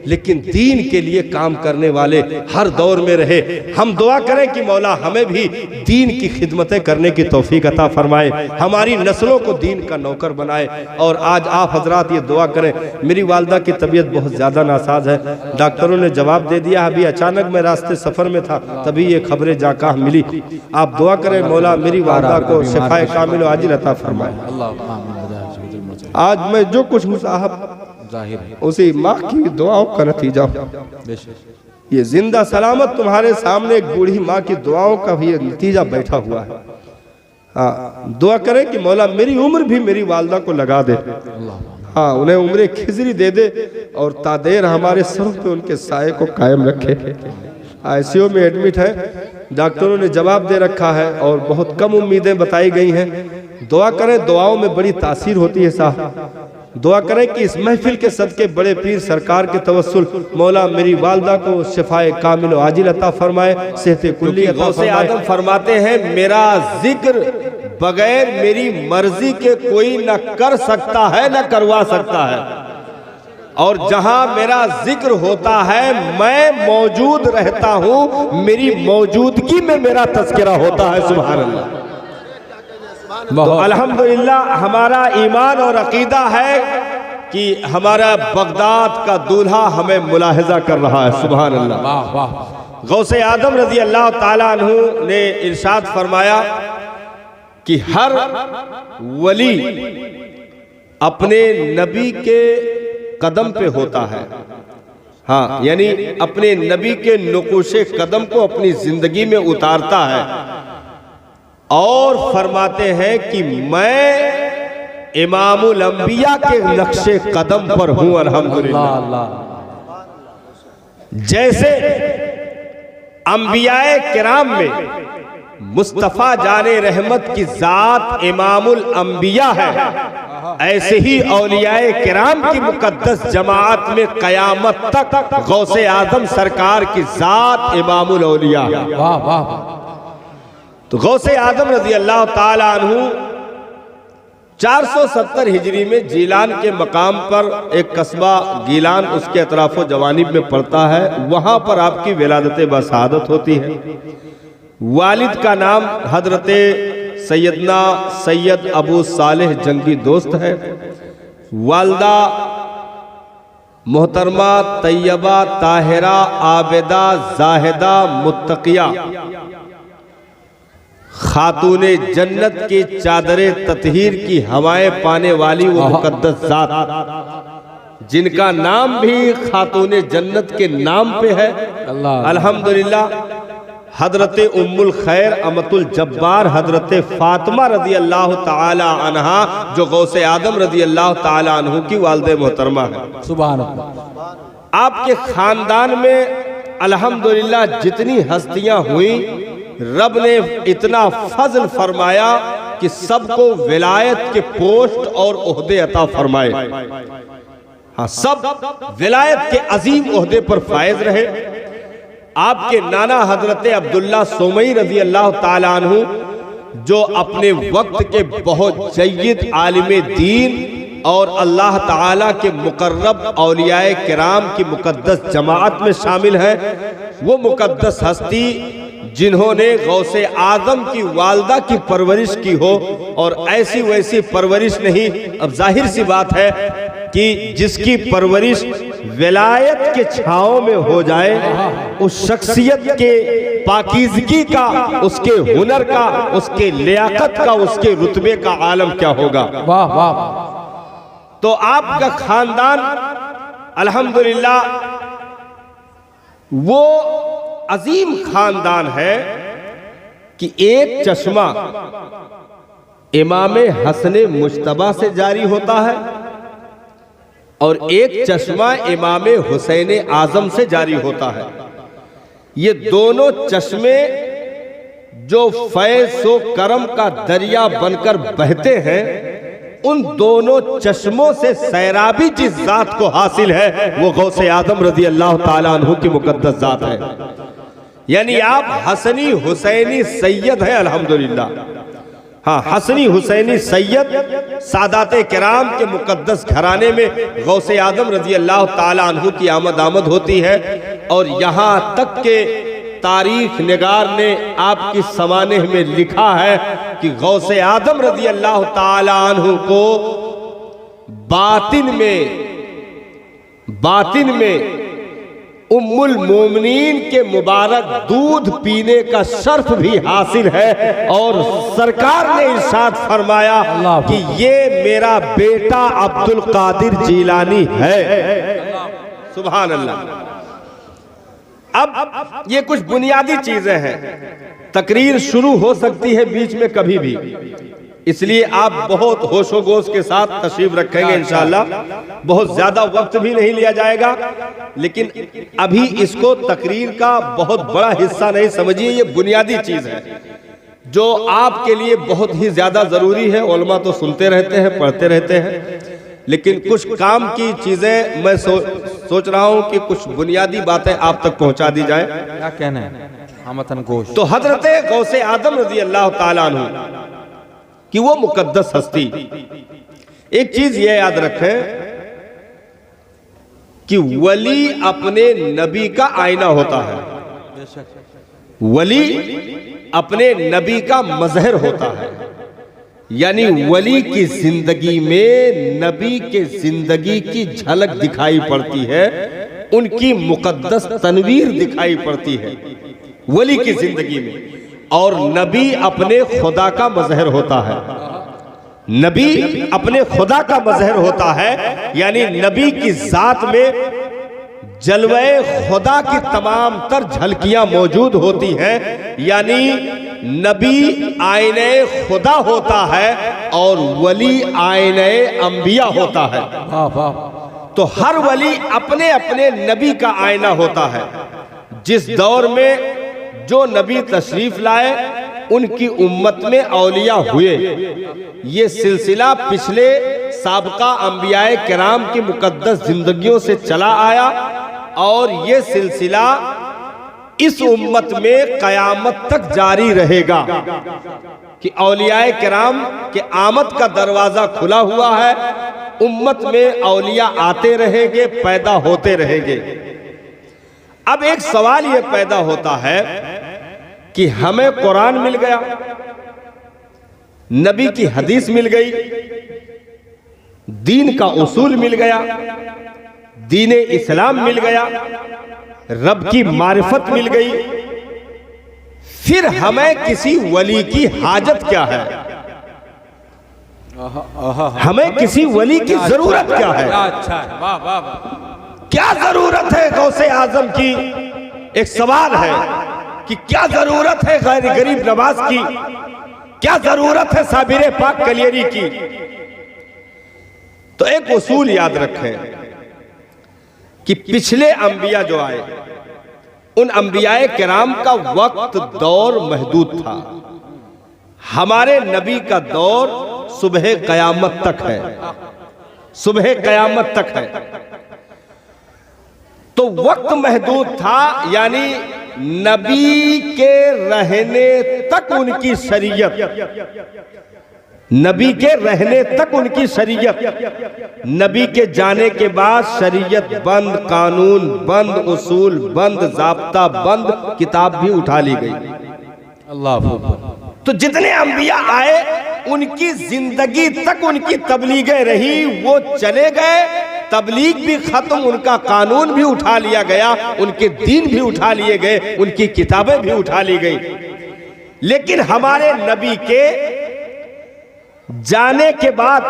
लेकिन दीन के लिए काम करने वाले हर दौर में रहे। हम दुआ करें कि मौला हमें भी दीन की खिदमतें करने की तौफीक अता फरमाए, हमारी नस्लों को दीन का नौकर बनाए। और आज आप हजरात ये दुआ करें, मेरी वालदा की तबीयत बहुत ज़्यादा नासाज है, डॉक्टरों ने जवाब दे दिया, अभी अचानक मैं रास्ते सफ़र में था तभी ये खबरें जाका मिली। आप दुआ करें मौला मेरी वालदा को शिफाए कामिल व आजिल अता फरमाए। आज मैं जो कुछ हूँ साहब उसी माँ की दुआओं का नतीजा, ये जिंदा सलामत तुम्हारे सामने एक बूढ़ी माँ की दुआओं का भी नतीजा बैठा हुआ है। हाँ, दुआ करें कि मौला मेरी उम्र भी मेरी वालदा को लगा दे, हाँ उन्हें उम्र खिजरी दे दे और तादेर हमारे सरों पे उनके साये को कायम रखे। आईसीयू में एडमिट है, डॉक्टरों ने जवाब दे रखा है और बहुत कम उम्मीदें बताई गई हैं। दुआ करें, दुआओं में बड़ी तासीर होती है साहब। दुआ करें कि इस महफिल के सदके बड़े पीर सरकार के तवस्सुल मौला मेरी वालदा को शिफाए कामिल व आजिल अता फरमाए, सेहत कुल्ली अता फरमाए। आदम फरमाते हैं मेरा जिक्र बगैर मेरी मर्जी के कोई न कर सकता है न करवा सकता है, और जहां मेरा जिक्र होता है मैं मौजूद रहता हूं, मेरी मौजूदगी में मेरा तज़किरा होता है। सुभान अल्लाह। तो अल्हम्दुलिल्लाह हमारा ईमान और अकीदा है कि हमारा बगदाद का दूल्हा हमें मुलाहिजा कर रहा है। सुभान अल्लाह। गौसे आदम रजी अल्लाह ताला अन्हु ने इरशाद फरमाया कि हर वली अपने नबी के कदम पे होता है, हाँ यानी अपने नबी के नुक़ूशे कदम को अपनी जिंदगी में उतारता है और फरमाते हैं कि मैं इमामुल अंबिया के नक्शे कदम पर हूं। अल्हम्दुलिल्लाह। जैसे अंबियाए किराम में मुस्तफ़ा जाने रहमत की जात इमामुल अंबिया है, ऐसे ही औलियाए किराम की मुकद्दस जमात में कयामत तक गौसे आजम सरकार की जात इमामुल औलिया। वाह वाह। तो गौसे आदम रजी अल्लाह ताला अन्हु 470 हिजरी में जीलान के मकाम पर एक कस्बा गीलान उसके अतराफो जवानिब में पड़ता है, वहां पर आपकी विलादत बसादत होती है। वालिद का नाम हजरत सैयदना सैयद अबू सालेह जंगी दोस्त है, वालदा मोहतरमा तैयबा ताहिरा आबिदा जाहिदा मुत्तकिया खातूने जन्नत की चादरे ततहीर की हवाएं पाने वाली वो मुकद्दस जात जिनका नाम भी खातूने जन्नत के नाम पे है। अल्हम्दुलिल्लाह। हजरत उम्मुल खैर अमतुल जब्बार हजरत फातिमा रजी अल्लाह ताला अन्हा जो गौसे आदम रजी अल्लाह ताला अन्हु की वालिदे मोहतरमा है। सुभान अल्लाह। आपके खानदान में अल्हम्दुलिल्लाह जितनी हस्तियां हुई, रब ने इतना फजल फरमाया कि सबको विलायत के पोस्ट और ओहदे अता फरमाए। हाँ, सब विलायत के अजीम ओहदे पर फायज रहे। आपके नाना हजरत अब्दुल्ला सोमई रजी अल्लाह ताला अन्हु जो अपने वक्त के बहुत जय्यद आलिम दीन और अल्लाह ताला के मुकर्रब औलियाए किराम की मुकद्दस जमात में शामिल है, वो मुकद्दस हस्ती जिन्होंने गौसे आजम की वालदा की परवरिश की हो, और ऐसी वैसी परवरिश नहीं, अब जाहिर सी बात है कि जिसकी परवरिश विलायत के छांव में हो जाए, उस शख्सियत के पाकीज़गी का, उसके हुनर का, उसके लियाकत का, उसके रुतबे का आलम क्या होगा। वाह वाह। तो आपका खानदान अल्हम्दुलिल्लाह वो अजीम खानदान है कि एक चश्मा इमाम हसन मुश्तबा से जारी होता है और एक चश्मा इमाम हुसैन आजम से जारी होता है। ये दोनों चश्मे जो फैज़ व करम का दरिया बनकर बहते हैं, उन दोनों चश्मों से सैराबी जिस जात को हासिल है वो गौसे आदम रजी अल्लाह ताला अन्हु की मुकद्दस जात है। यानी आप हसनी हुसैनी सैयद हैं अल्हम्दुलिल्लाह। हाँ, हसनी हुसैनी सैयद सादाते किराम के मुकद्दस घराने में गौसे आदम रजी अल्लाह ताला अन्हु की आमद होती है। और यहाँ तक के तारीख निगार ने आपकी समानेह में लिखा है कि गौसे आदम रजी अल्लाह ताला अन्हु को बातिन में उम्मुल मोमिनीन के मुबारक दूध पीने का शर्फ भी हासिल है। और सरकार ने इरशाद फरमाया कि ये मेरा बेटा अब्दुल कादिर जीलानी है। सुभान अल्लाह। अब ये कुछ बुनियादी चीजें हैं, तकरीर शुरू हो सकती है बीच में कभी भी, इसलिए आप बहुत होशोगोश के साथ तशरीफ रखेंगे इंशाअल्लाह। बहुत ज्यादा वक्त भी नहीं लिया जाएगा, लेकिन अभी इसको तकरीर का बहुत बड़ा हिस्सा नहीं समझिए। ये बुनियादी चीज है जो आपके लिए बहुत ही ज्यादा जरूरी है। उलमा तो सुनते रहते हैं, पढ़ते रहते हैं, लेकिन कुछ काम की चीजें मैं सोच रहा हूं कि कुछ बुनियादी बातें आप तक पहुंचा दी जाए। क्या कहना है हमतन गोश? तो हजरत गौसे आदम रजी अल्लाह ताला अन्हु कि वो मुकद्दस हस्ती, एक चीज ये याद रखें कि वली अपने नबी का आईना होता है, वली अपने नबी का मजहर होता है। यानी वली की जिंदगी में नबी के जिंदगी की झलक दिखाई पड़ती है, उनकी मुकद्दस तनवीर दिखाई पड़ती है वली की जिंदगी में। और नबी अपने खुदा का मजहर होता है, नबी अपने खुदा का मजहर होता है। यानी नबी की जात में जलवे खुदा की तमाम तर झलकियां मौजूद होती हैं। यानी नबी आईने खुदा होता है और वली आईने अंबिया होता है। तो हर वली अपने अपने नबी का आईना होता है। जिस दौर में जो नबी तशरीफ लाए उनकी उम्मत में औलिया हुए, ये सिलसिला पिछले साबका अंबियाए किराम की मुकद्दस जिंदगियों से चला आया और ये सिलसिला इस उम्मत में कयामत तक जारी रहेगा कि औलियाए किराम के आमद का दरवाजा खुला हुआ है। उम्मत में औलिया आते रहेंगे, पैदा होते रहेंगे। अब एक सवाल ये पैदा होता है कि हमें कुरान मिल गया, नबी की हदीस मिल गई, दीन का उसूल मिल गया, दीन इस्लाम मिल गया, रब की मारिफत मिल गई, फिर हमें किसी वली की हाजत क्या है? हमें किसी वली की जरूरत क्या है? क्या जरूरत है गौसे आजम की? एक सवाल है कि क्या जरूरत है गरीब नवाज की, क्या जरूरत है साबिर पाक कलियरी की? तो एक उसूल याद रखें कि पिछले अंबिया जो आए उन अंबियाए किराम का वक्त दौर महदूद था। हमारे नबी का दौर सुबह कयामत तक है, सुबह कयामत तक है। तो वक्त महदूद था, यानी नबी के रहने तक उनकी शरीयत, नबी के रहने तक उनकी शरीयत, नबी के जाने के बाद शरीयत बंद, कानून बंद, उसूल बंद, ज़ाब्ता बंद, किताब भी उठा ली गई। अल्लाह। तो जितने अंबिया आए उनकी जिंदगी तक उनकी तबलीगें रही, वो चले गए, तबलीग भी खत्म, उनका कानून भी उठा लिया गया, उनके दीन भी उठा लिए गए, उनकी किताबें भी उठा ली गई। लेकिन हमारे नबी के जाने के बाद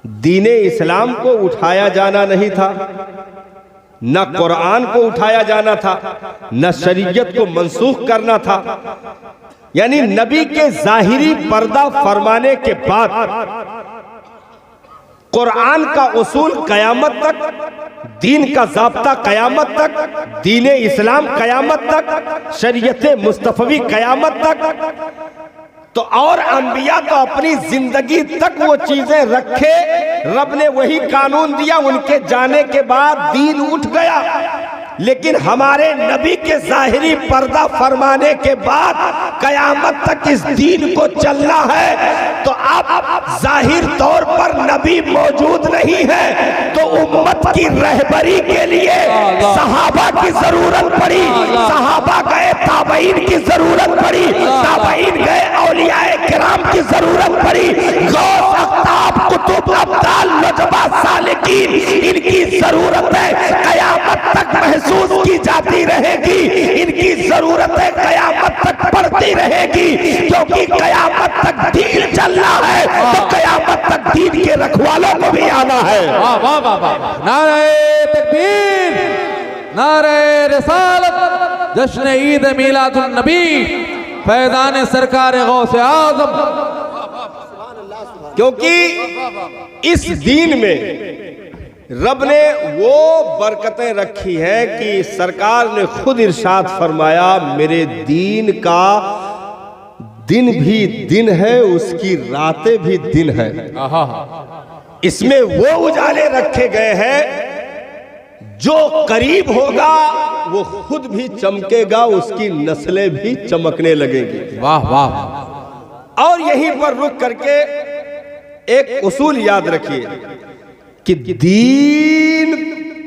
दीने इस्लाम को उठाया जाना नहीं था, न कुरान को उठाया जाना था, न शरीयत को मनसूख करना था। यानी नबी के जाहिरी पर्दा फरमाने के बाद कुरान का उसूल कयामत तक, दीन का ज़ाब्ता कयामत तक, दीने इस्लाम कयामत तक, शरीयत मुस्तफवी कयामत तक। तो और अंबिया तो अपनी जिंदगी तक वो चीजें रखे, रब ने वही कानून दिया, उनके जाने के बाद दीन उठ गया। लेकिन हमारे नबी के जाहिरी पर्दा फरमाने के बाद कयामत तक इस दीन को चलना है। तो अब जाहिर तौर पर नबी मौजूद नहीं है, तो उम्मत की रहबरी के लिए सहाबा की जरूरत पड़ी। सहाबा गए, ताबईन की जरूरत पड़ी, ताबईन गए, औलियाए किराम की जरूरत पड़ी, गौस, अख्ताब, कुतुब, अब्दाल, नजबा, सालिकीन, इनकी जरूरत है, कयामत तक महसूस की जाती रहेगी। इनकी जरूरत है, कयामत तक पड़ती रहेगी, क्योंकि कयामत तक दीन चलना है, तो कयामत तक दीन के रखवालों को भी आना है। वाह वाह वाह वाह, नारे तकबीर, नारे रिसालत, जश्न ईद मीलादुन नबी, फैज़ान सरकार गौसे आज़म। क्योंकि इस दीन में रब ने वो बरकतें रखी हैं कि सरकार ने खुद इरशाद फरमाया, मेरे दीन का दिन भी दिन है, उसकी रातें भी दिन है। इसमें वो उजाले रखे गए हैं, जो करीब होगा वो खुद भी चमकेगा, उसकी नस्लें भी चमकने लगेगी। वाह वाह। और यहीं पर रुक करके एक उसूल याद रखिए कि दीन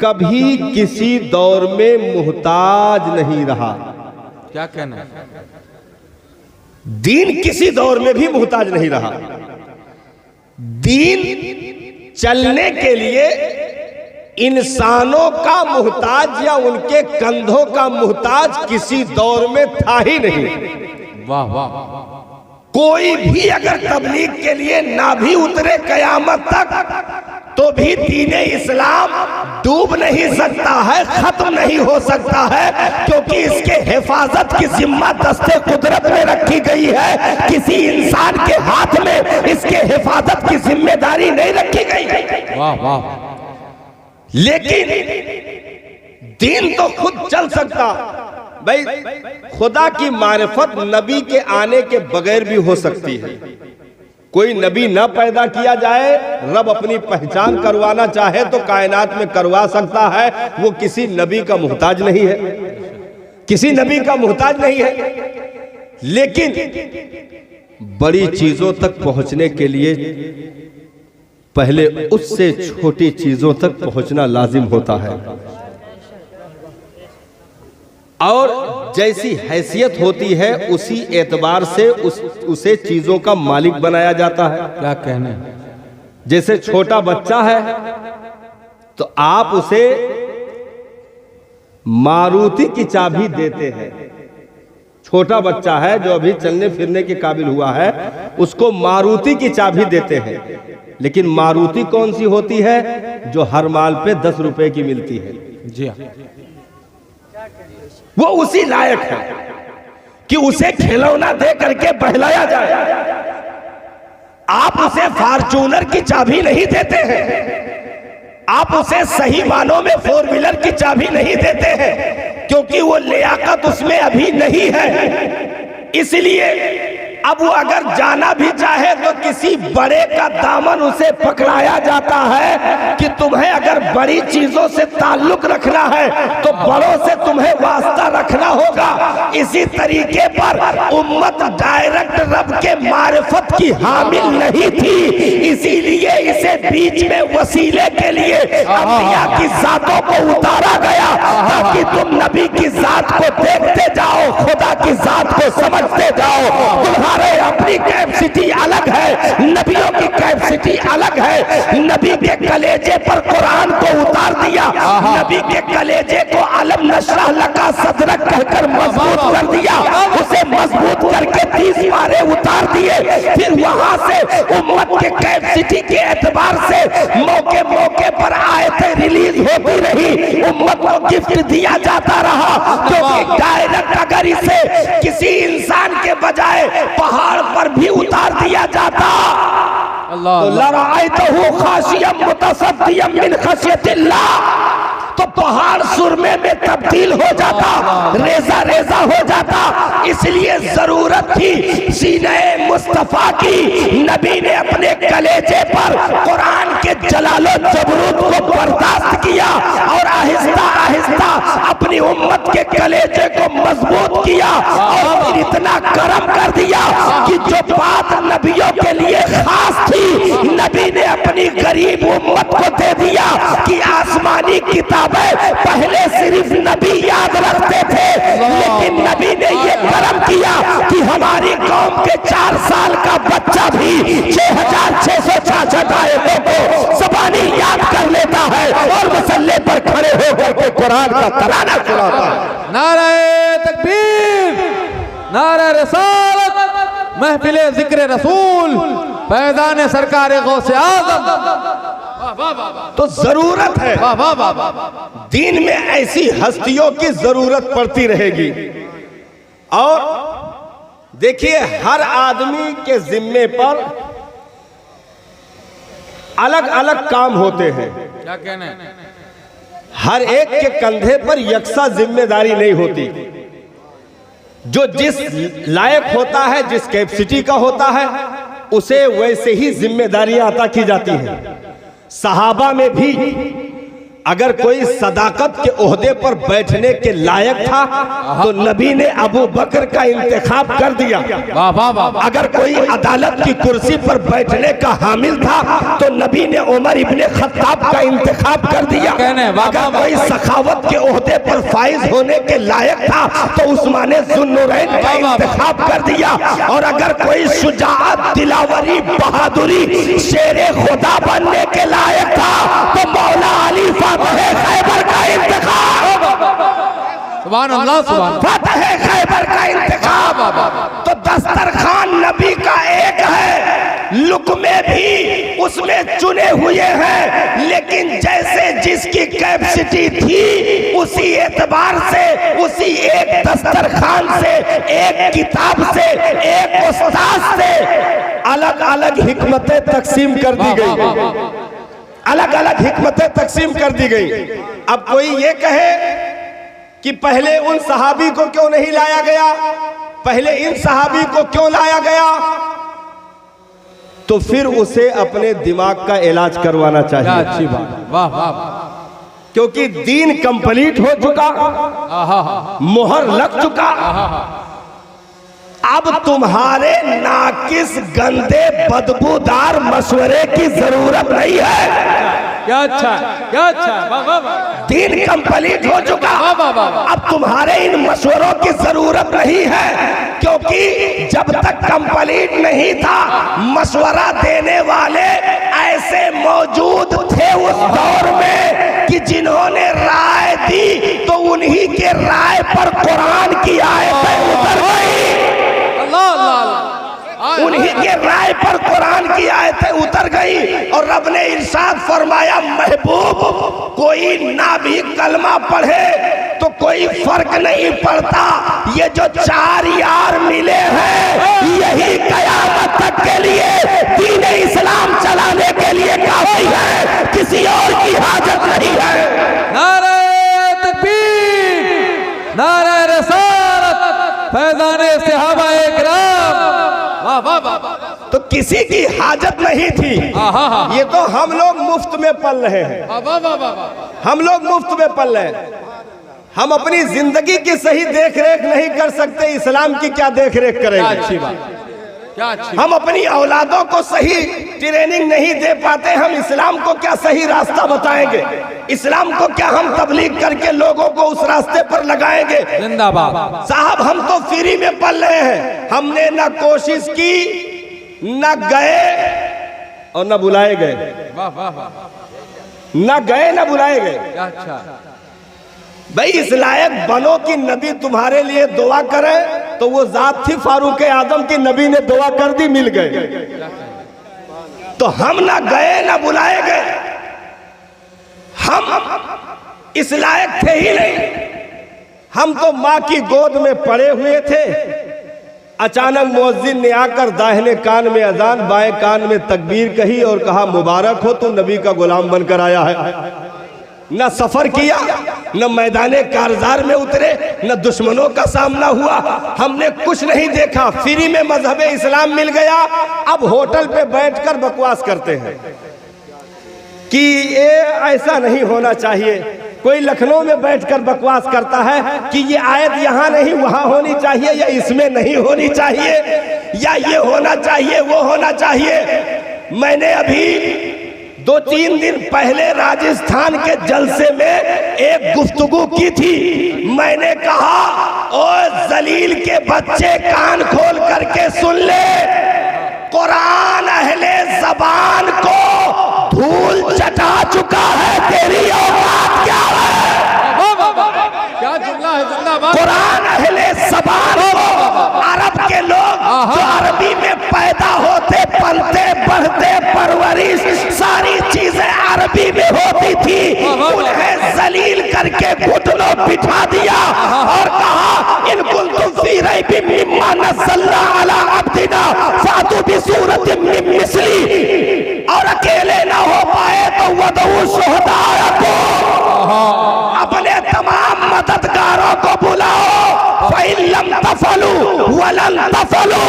कभी किसी दौर में मुहताज नहीं रहा। क्या कहना है? दीन किसी दौर में भी मुहताज नहीं रहा। दीन चलने के लिए इंसानों का मुहताज या उनके कंधों का मुहताज किसी दौर में था ही नहीं। वाह वाह। कोई भी अगर तबलीग के लिए ना भी उतरे कयामत तक, तो भी दीने इस्लाम डूब नहीं सकता है, खत्म नहीं हो सकता है, क्योंकि इसके हिफाजत की जिम्मा दस्ते कुदरत में रखी गई है। किसी इंसान के हाथ में इसके हिफाजत की जिम्मेदारी नहीं रखी गई। वाह वाह। लेकिन दीन तो खुद चल सकता। भाई, खुदा की मारिफत नबी के आने के बगैर भी हो सकती है। कोई नबी ना पैदा किया जाए, रब अपनी पहचान करवाना चाहे तो कायनात में करवा सकता है। वो किसी नबी का मुहताज नहीं है, किसी नबी का मुहताज नहीं है। लेकिन बड़ी चीजों तक पहुंचने के लिए पहले उससे छोटी चीजों तक पहुंचना लाजिम होता है। और जैसी हैसियत होती है उसी एतबार से उसे चीजों का मालिक बनाया जाता है। क्या कहने? जैसे छोटा बच्चा है तो आप उसे मारुति की चाबी देते हैं। छोटा बच्चा है जो अभी चलने फिरने के काबिल हुआ है, उसको मारुति की चाबी देते हैं। लेकिन मारुति कौन सी होती है? जो हर माल पे 10 रुपए की मिलती है। जी हाँ। वो उसी लायक है कि उसे खिलौना दे करके बहलाया जाए। आप उसे फॉर्च्यूनर की चाबी नहीं देते हैं, आप उसे सही मानों में 4 व्हीलर की चाबी नहीं देते हैं, क्योंकि वो लियाकत उसमें अभी नहीं है। इसलिए अब वो अगर जाना भी चाहे तो किसी बड़े का दामन उसे पकड़ाया जाता है कि तुम्हें अगर बड़ी चीजों से ताल्लुक रखना है तो बड़ों से तुम्हें वास्ता रखना होगा। इसी तरीके पर उम्मत डायरेक्ट रब के मारिफत की हामिल नहीं थी, इसीलिए इसे बीच में वसीले के लिए अंबिया की जातों को उतारा गया, ताकि तुम नबी की जात को देखते जाओ, खुदा की जात को समझते जाओ। तुम्हारे अपनी कैपेसिटी अलग है, नबियों की कैपेसिटी अलग है। नबी के कलेजे पर कुरान को उतार दिया, नबी के कलेजे को अलम नशरह लका सदरक कहकर मजबूत कर दिया, उसे मजबूत करके 30 पारे उतार दिए। फिर वहां से उम्मत के कैपेसिटी के एतबार से मौके मौके पर आयतें रिलीज होती रही, उम्मत को गिफ्ट दिया जाता रहा। क्योंकि डायरेक्ट अगर इसे किसी इंसान के बजाय पहाड़ पर भी उतार दिया जाता तो लराअयतहु खाशियम मुतसद्दियम मिन खशियतिल्लाह, तो पहाड़ सुरमे में तब्दील हो जाता, रेजा रेजा हो जाता। इसलिए जरूरत थी सीने मुस्तफा की। नबी ने अपने कलेजे पर कुरान के जलालो जबरूत को बर्दाश्त किया और आहिस्ता आहिस्ता उम्मत के कलेजे को मजबूत किया और फिर इतना करम कर दिया कि जो बात नबियों के लिए खास थी, नबी ने अपनी गरीब उम्मत को दे दिया कि आसमानी किताबें पहले सिर्फ नबी याद रखते थे, लेकिन नबी ने ये करम किया कि हमारी कौम के 4 साल का बच्चा भी 6666 आयतों को ज़बानी याद कर लेता है और मसल्ले पर खड़े होकर के कुरान का तराना सुनाता है। नारे तकबीर, नारे रिसालत, महफिले जिक्र रसूल, फैज़ान सरकार गौसे आज़म। तो जरूरत है, दीन में ऐसी हस्तियों की जरूरत पड़ती रहेगी। और देखिए, हर आदमी के जिम्मे पर अलग अलग काम होते हैं। क्या कहने? हर एक के कंधे पर यकसा जिम्मेदारी नहीं होती। जो जिस लायक होता है, जिस कैपेसिटी का होता है, उसे वैसे ही जिम्मेदारियां अता की जाती हैं। सहाबा में भी अगर कोई सदाकत के ओहदे पर बैठने के लायक था तो नबी ने अबू बकर का इंतखाब कर दिया। अगर कोई अदालत की कुर्सी पर बैठने का हामिल था तो नबी ने उमर इब्ने खत्ताब का इंतखाब कर दिया। अगर कोई सखावत के ओहदे पर फाइज होने के लायक था तो उस्मान ज़ुन्नुरैन का इंतखाब कर दिया। और अगर कोई शुजाअत, दिलावरी, बहादुरी, शेरे खुदा बनने के लायक था तो मौला अली खैबर का इंतखाब, सुभान अल्लाह, सुभान फतह खैबर का इंतखाब। तो दस्तरखान नबी का एक है, लुकमे भी उसमें चुने हुए हैं, लेकिन जैसे जिसकी कैपेसिटी थी उसी एतबार से, उसी एक दस्तरखान से, एक किताब से, एक उस्ताद से अलग अलग हिकमतें तकसीम कर दी गई, अलग अलग हिकमतें तकसीम कर दी गई। अब कोई ये कहे कि पहले उन सहाबी को क्यों नहीं लाया गया, पहले इन सहाबी को क्यों लाया गया, तो फिर उसे अपने दिमाग का इलाज करवाना चाहिए। अच्छी बात, वाह वाह, क्योंकि दीन कंप्लीट हो चुका, मोहर लग चुका। अब तुम्हारे नाकिस, गंदे, बदबूदार मशवरे की जरूरत नहीं है। क्या अच्छा, क्या अच्छा, दीन कंप्लीट हो चुका। अब तुम्हारे इन मशवरों की जरूरत नहीं है, क्योंकि जब तक कंप्लीट नहीं था मशवरा देने वाले ऐसे मौजूद थे उस दौर में कि जिन्होंने राय दी तो उन्हीं के राय पर कुरान की आयतें उतर गई, उन्हीं के राय पर कुरान की आयतें उतर गई। और रब ने इरशाद फरमाया, महबूब कोई ना भी कलमा पढ़े तो कोई फर्क नहीं पड़ता, ये जो 4 यार मिले हैं यही कयामत तक के लिए दीन इस्लाम चलाने के लिए काफी है, किसी और की हाजत नहीं है। नारे तकबीर, नारे रिसालत, फैज़ाने सहाबाए किराम, वाह वाह वाह। तो किसी की हाजत नहीं थी। ये तो हम लोग मुफ्त में पल रहे हैं, हम लोग मुफ्त में पल रहे हैं। हम अपनी जिंदगी की सही देख रेख नहीं कर सकते, इस्लाम की क्या देख रेख करेंगे। अच्छी बात, क्या अच्छी। हम अपनी औलादों को सही ट्रेनिंग नहीं दे पाते, हम इस्लाम को क्या सही रास्ता बताएंगे, इस्लाम को क्या हम तबलीग करके लोगों को उस रास्ते पर लगाएंगे। जिंदाबाद साहब, हम तो फ्री में पल रहे हैं, हमने ना कोशिश की, न गए और न बुलाए गए, वाह वाह वाह, न गए न बुलाए गए। क्या अच्छा। भाई इस लायक बनो कि नबी तुम्हारे लिए दुआ करे, तो वो जात थी फारूक आजम की, नबी ने दुआ कर दी, मिल गए। तो हम ना गए ना बुलाए गए, हम इस लायक थे ही नहीं। हम तो माँ की गोद में पड़े हुए थे, अचानक मुअज्जिन ने आकर दाहिने कान में अजान, बाएं कान में तकबीर कही और कहा, मुबारक हो तुम नबी का गुलाम बनकर आया है। न सफर किया, न मैदाने कारजार में उतरे, न दुश्मनों का सामना हुआ, हमने कुछ नहीं देखा, फ्री में मजहबे इस्लाम मिल गया। अब होटल पे बैठकर बकवास करते हैं कि ये ऐसा नहीं होना चाहिए, कोई लखनऊ में बैठकर बकवास करता है कि ये आयत यहाँ नहीं वहाँ होनी चाहिए, या इसमें नहीं होनी चाहिए, या ये होना चाहिए वो होना चाहिए। मैंने अभी 2-3 दिन पहले राजस्थान के जलसे में एक गुफ्तगू की थी। मैंने कहा ओ जलील के बच्चे कान खोल करके सुन ले, कुरान अहले ज़बान को धूल चटा चुका है, तेरी औकात क्या है? क्या जुमला है, जिंदाबाद। कुरान अहले ज़बान को, अरब के लोग जो अरबी में पैदा होते, पलते, बढ़ते, परवरिश सारी चीजें अरबी में होती थी, उन्हें जलील करके घुटनों बिठा दिया और कहा इन कुंतुम फी रैबिम मिम्मा नज़्ज़लना अला अब्दिना फातू बिसूरतिम मिन मिस्ली, और अकेले ना हो पाए तो वदऊ शुहदाअकुम, अपने तमाम मददगारों को बुलाओ। फ़इल्लम तफ़अलू वलन तफ़अलू,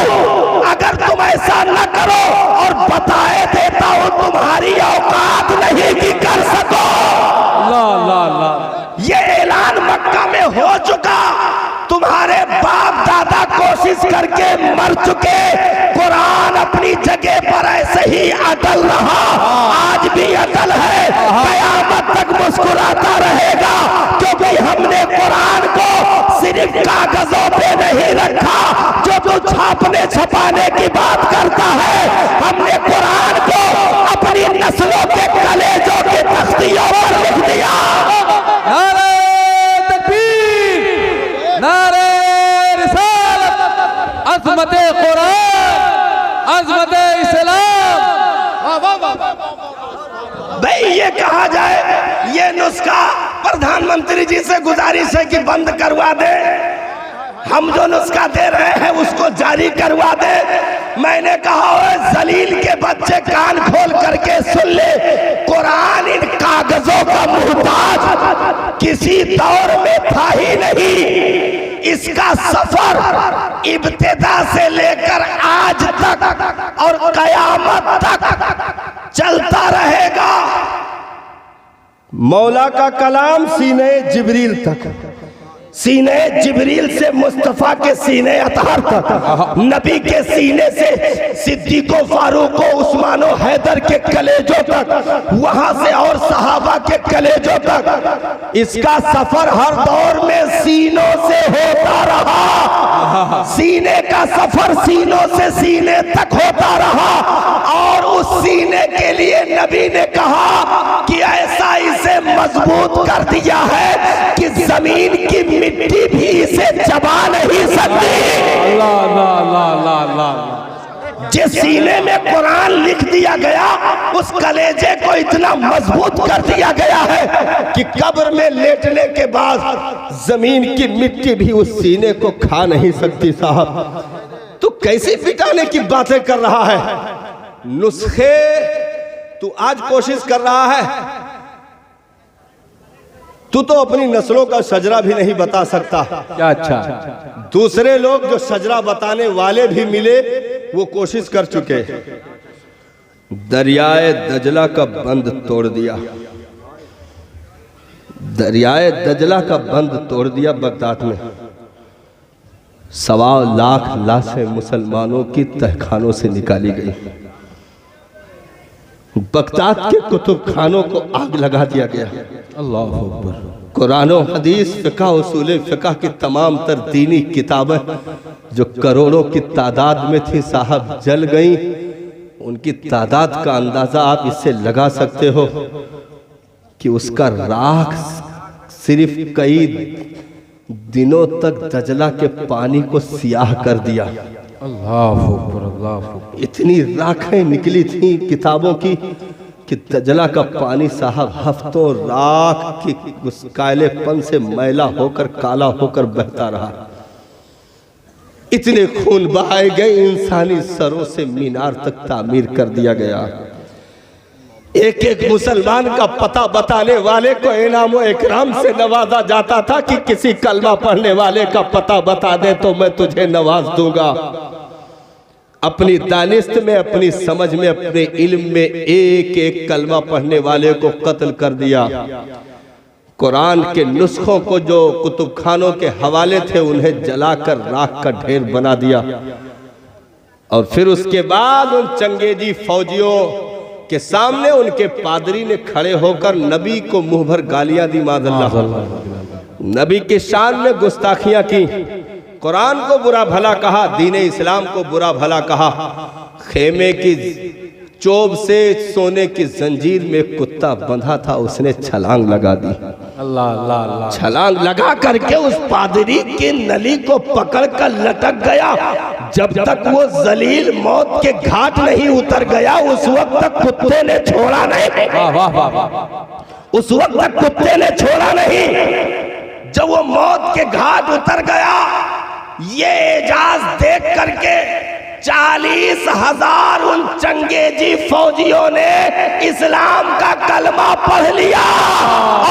अगर तुम ऐसा न करो और बताए देता हूं तुम्हारी औकात नहीं कि कर सको। ला ला ला, ये ऐलान मक्का में हो चुका। तुम्हारे बाप दादा कोशिश करके मर चुके, कुरान अपनी जगह पर ऐसे ही अटल रहा, आज भी अटल है, कयामत तक मुस्कुराता रहेगा, क्योंकि हमने कुरान को सिर्फ कागजों पे नहीं रखा। जो तू छापने छपाने की बात करता है, हमने कुरान को अपनी नस्लों के कलेजों की तख्तियों पर लिख दिया। नारे तकबीर, नारे रिसालत, अज़मते कुरान, अज़मते इस्लाम। भाई ये कहा जाए, ये नुस्खा प्रधानमंत्री जी से गुजारिश है कि बंद करवा दे, हम जो नुस्खा दे रहे हैं उसको जारी करवा दे। मैंने कहा ओए जलील के बच्चे कान खोल करके सुन ले, कुरान इन कागजों का मुहताज किसी दौर में था ही नहीं। इसका सफर इब्तिदा से लेकर आज तक और कयामत तक चलता रहेगा। मौला का कलाम सीने जिब्रील तक, सीने जिब्रील से मुस्तफा के सीने अतहर तक, नबी के सीने से सिद्दीको फारूको उस्मानो हैदर के कलेजों तक, वहां से और सहाबा के कलेजों तक। इसका सफर हर दौर में सीनों से होता रहा, सीने का सफर सीनों से सीने तक होता रहा, और उस सीने के लिए नबी ने कहा कि ऐसा इसे मजबूत कर दिया है कि जमीन की मिट्टी भी इसे चबा नहीं सकती। ला ला ला ला ला, जिस सीने में कुरान लिख दिया गया, उस कलेजे को इतना मजबूत कर दिया गया है कि कब्र में लेटने के बाद जमीन की मिट्टी भी उस सीने को खा नहीं सकती। साहब तू कैसी पिटाने की बातें कर रहा है? नुस्खे तू आज कोशिश कर रहा है, तू तो अपनी नस्लों का शजरा भी नहीं बता सकता। क्या अच्छा, दूसरे लोग जो शजरा बताने वाले भी मिले वो कोशिश कर चुके। दरियाए दजला का बंद तोड़ दिया, दरियाए दजला का बंद तोड़ दिया बगदाद में। 1.25 लाख लाशें मुसलमानों की तहखानों से निकाली गई। बगदाद के कुतुब खानों को आग लगा दिया गया। अल्लाह अकबर। कुरान और हदीस, फिक़ह, उसूल फिक़ह की तमाम तर दीनी किताबें जो करोड़ों की तादाद में थी साहब जल गई। उनकी तादाद का अंदाजा आप इससे लगा सकते हो कि उसका राख सिर्फ कई दिनों तक दजला के पानी को सियाह कर दिया। अल्लाह अकबर, अल्लाह अकबर। इतनी राखें निकली थी किताबों की कि दजला का पानी साहब हफ्तों राख की उस कालेपन से मैला होकर काला होकर बहता रहा। इतने खून बहाए गए, इंसानी सरों से मीनार तक तामीर कर दिया गया। एक एक मुसलमान का पता बताने वाले को इनाम व इकराम से नवाजा जाता था कि किसी कलमा पढ़ने वाले का पता बता दे तो मैं तुझे नवाज दूंगा। अपनी दानिस्त में, अपनी समझ में, अपने इल्म में एक एक कलमा पढ़ने वाले को कत्ल कर दिया। कुरान के नुस्खों को जो कुतुब खानों के हवाले थे उन्हें जलाकर राख का ढेर बना दिया। और फिर उसके बाद उन चंगेजी फौजियों के सामने उनके पादरी ने खड़े होकर नबी को मुंह भर गालियां दी, माज़अल्लाह, नबी के शान में गुस्ताखियां की, कुरान को बुरा भला कहा, दीन इस्लाम को बुरा भला कहा। खेमे की चोब से सोने की जंजीर में कुत्ता बंधा था, उसने छलांग लगा दी। अल्लाह अल्लाह अल्लाह। छलांग लगा करके उस पादरी की नली को पकड़कर लटक गया। जब तक वो जलील मौत के घाट नहीं उतर गया उस वक्त तक कुत्ते ने छोड़ा नहीं। वाह वाह वाह। उस वक्त तक कुत्ते ने छोड़ा नहीं। जब वो मौत के घाट उतर गया, ये एजाज देख करके 40,000 उन चंगेजी फौजियों ने इस्लाम का कलमा पढ़ लिया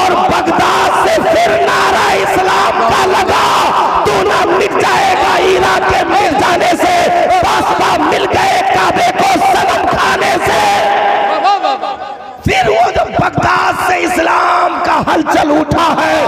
और बगदाद से फिर नारा इस्लाम का लगा, तू ना मिट जाएगा इराक के मिल जाने से, बासबा मिल गए काबे को सनम खाने से। फिर वो जब बगदाद से इस्लाम का हलचल उठा है,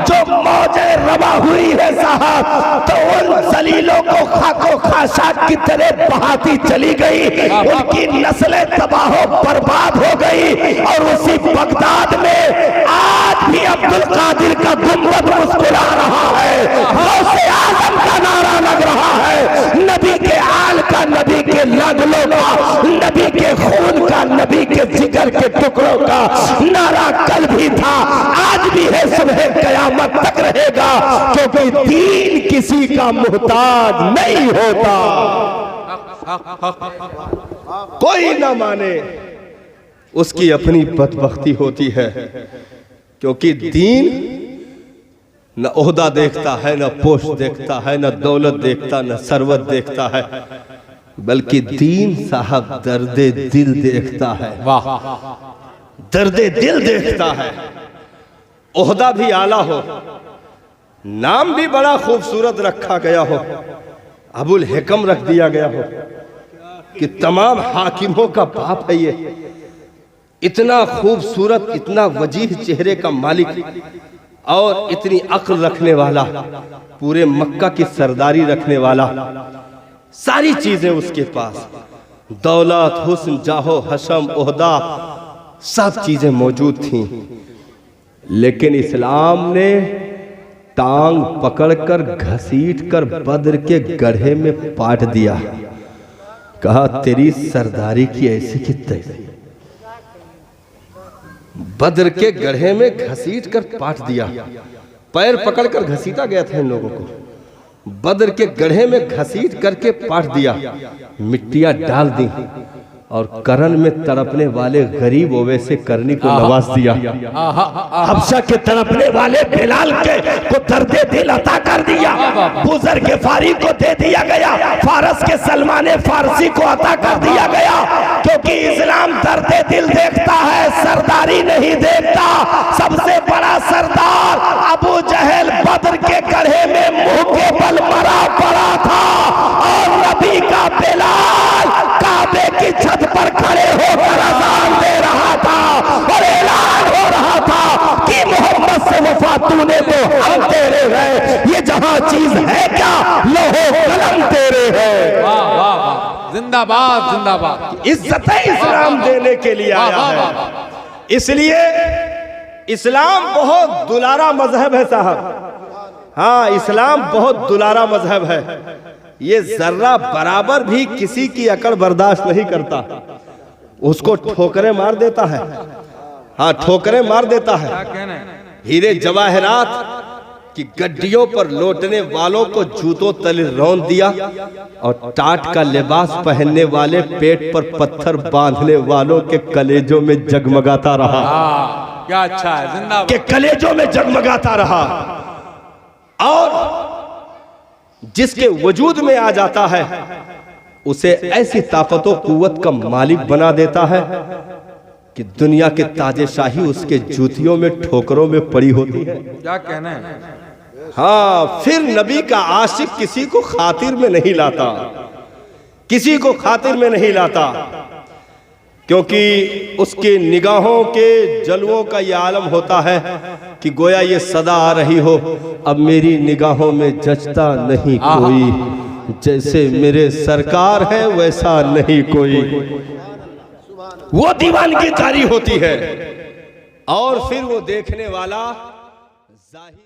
जो मौजे रवा हुई है साहब, तो उन जलीलों को खाको खाशाक की तरह बहाती चली गई, उनकी नस्लें तबाह बर्बाद हो गई। और उसी बगदाद में आज भी अब्दुल कादिर का गुंबद मुस्कुरा रहा है, गौसे आजम का नारा लग रहा है, नबी के आल का, नबी के लगलों का, नबी के खून का, नबी के जिगर के टुकड़ों का नारा कल भी था, आज भी है, सुबह कयामत तक रहेगा, क्योंकि दीन किसी का मुहताज नहीं होता। कोई ना माने उसकी अपनी बदबख्ती होती है, क्योंकि दीन न ओहदा देखता है, न पोस्ट देखता है, न दौलत देखता, न सरवत देखता है, बल्कि दीन साहब दर्दे दिल देखता है। वाह, दर्दे दिल देखता है। ओहदा भी आला हो, नाम भी बड़ा खूबसूरत रखा गया हो, अबुल हिकम रख दिया गया हो कि तमाम हाकिमों का बाप है ये, इतना खूबसूरत, इतना वजीह चेहरे का मालिक और इतनी अक्ल रखने वाला, पूरे मक्का की सरदारी रखने वाला, सारी चीजें उसके पास, दौलत, हुस्न, जाहो, हशम, ओहदा, सब चीजें मौजूद थीं। लेकिन इस्लाम ने टांग पकड़कर घसीटकर बद्र के गड्ढे में पाट दिया। कहा तेरी सरदारी की ऐसी की तैसी। बद्र के गड्ढे में घसीटकर पाट दिया। पैर पकड़कर घसीटा गया था इन लोगों को, बद्र के गड्ढे में घसीट करके पाट दिया, मिट्टियां डाल दी और करन में तड़पने वाले गरीब ओवैसे करनी को नवाज दिया। हबशा के तड़पने वाले बिलाल के को दर्दे दिल अता कर दिया, बुजुर्ग फारी को दे दिया गया, फारस के सलमान फारसी को अता कर दिया गया, क्योंकि इस्लाम दर्दे दिल देखता है, सरदारी नहीं देखता। सबसे बड़ा सरदार अबू जहल बद्र के गड्ढे में मुंह के बल मरा पड़ा था और नबी का बिलाल काबे की छत पर खड़े होकर अज़ान दे रहा था और ऐलान हो रहा था कि मोहम्मद से वफा तूने तो हम तेरे हैं, ये जहां चीज है क्या, लोहो कलम तेरे है। वाह वाह वाह, जिंदाबाद जिंदाबाद। इज्जत इस्लाम देने के लिए आया है, इसलिए इस्लाम बहुत दुलारा मजहब है साहब। हाँ, इस्लाम बहुत दुलारा मजहब है, ये जर्रा बराबर भी किसी की अकड़ बर्दाश्त नहीं करता, उसको ठोकरें मार देता है। हाँ, ठोकरें मार देता है। हीरे जवाहरात की गड्डियों पर लौटने वालों को जूतों तले रौंद दिया और टाट का लिबास पहनने वाले पेट पर पत्थर बांधने वालों के कलेजों में जगमगाता रहा। क्या अच्छा है, जिंदाबाद के कलेजों में जगमगाता रहा। और जिसके वजूद में आ जाता है उसे ऐसी ताकत और कुव्वत का मालिक बना देता है कि दुनिया के ताजेशाही उसके जूतियों में, ठोकरों में पड़ी होती है। क्या कहना है? हाँ, फिर नबी का आशिक किसी को खातिर में नहीं लाता, किसी को खातिर में नहीं लाता। क्योंकि उसके निगाहों के जलवों का ये आलम होता है कि गोया ये सदा आ रही हो, अब मेरी निगाहों में जचता नहीं कोई, जैसे मेरे सरकार है वैसा नहीं कोई। वो दीवानगी जारी होती है और फिर वो देखने वाला जाहिर